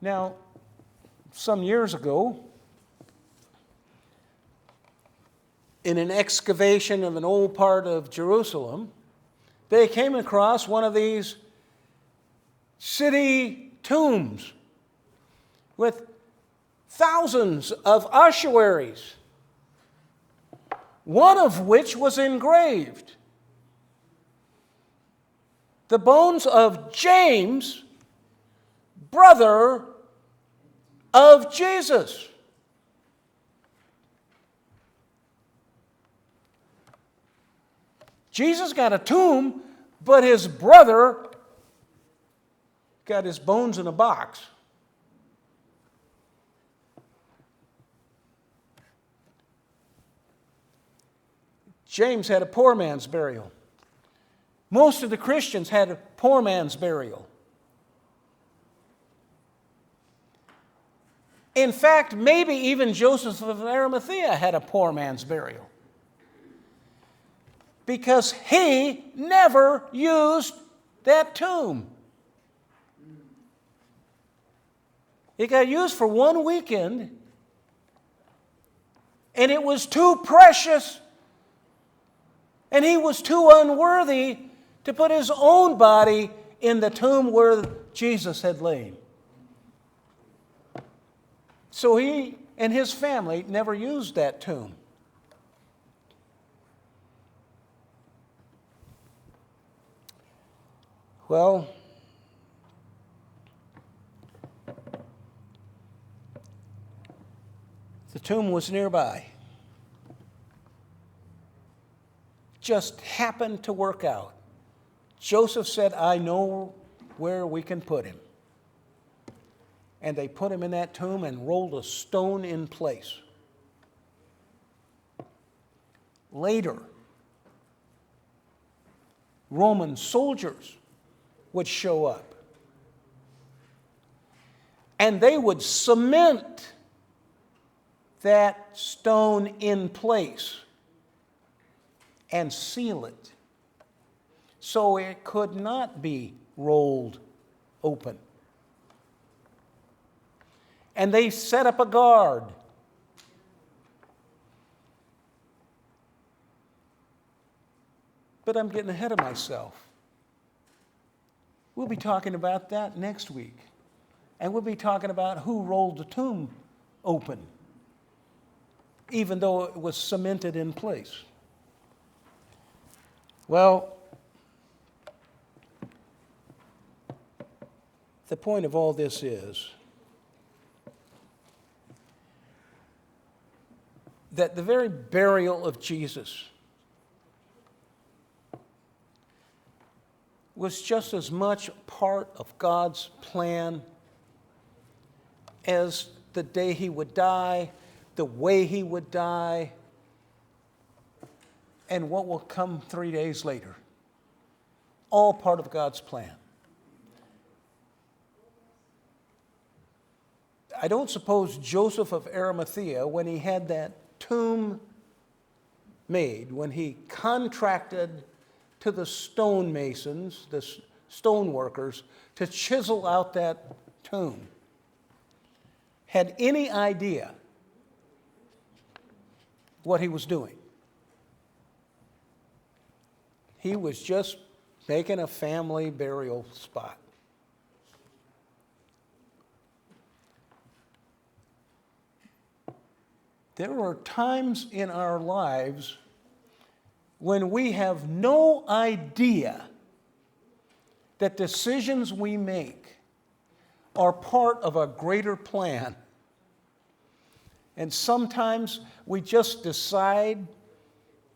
Now, some years ago, in an excavation of an old part of Jerusalem, they came across one of these city tombs with thousands of ossuaries, one of which was engraved. The bones of James, brother of Jesus. Jesus got a tomb, but his brother got his bones in a box. James had a poor man's burial. Most of the Christians had a poor man's burial. In fact, maybe even Joseph of Arimathea had a poor man's burial, because he never used that tomb. It got used for one weekend, and it was too precious, and he was too unworthy to put his own body in the tomb where Jesus had lain. So he and his family never used that tomb. Well, the tomb was nearby. Just happened to work out. Joseph said, I know where we can put him. And they put him in that tomb and rolled a stone in place. Later, Roman soldiers would show up, and they would cement that stone in place and seal it so it could not be rolled open. And they set up a guard. But I'm getting ahead of myself. We'll be talking about that next week. And we'll be talking about who rolled the tomb open, even though it was cemented in place. Well, the point of all this is that the very burial of Jesus was just as much part of God's plan as the day he would die, the way he would die, and what will come 3 days later. All part of God's plan. I don't suppose Joseph of Arimathea, when he had that tomb made, when he contracted to the stonemasons, the stone workers, to chisel out that tomb, had any idea what he was doing. He was just making a family burial spot. There are times in our lives when we have no idea that decisions we make are part of a greater plan. And sometimes we just decide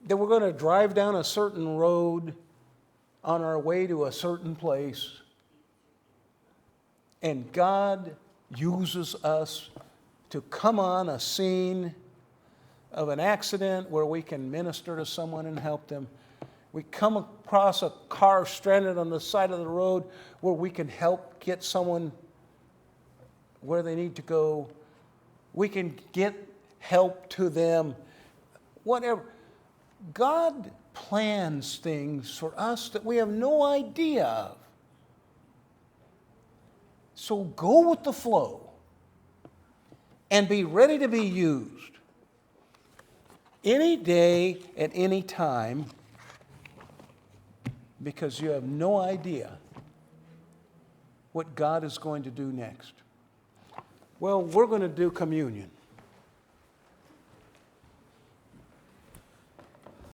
that we're going to drive down a certain road on our way to a certain place, and God uses us to come on a scene of an accident where we can minister to someone and help them. We come across a car stranded on the side of the road where we can help get someone where they need to go. We can get help to them. Whatever. God plans things for us that we have no idea of. So go with the flow and be ready to be used any day at any time, because you have no idea what God is going to do next. Well, we're going to do communion.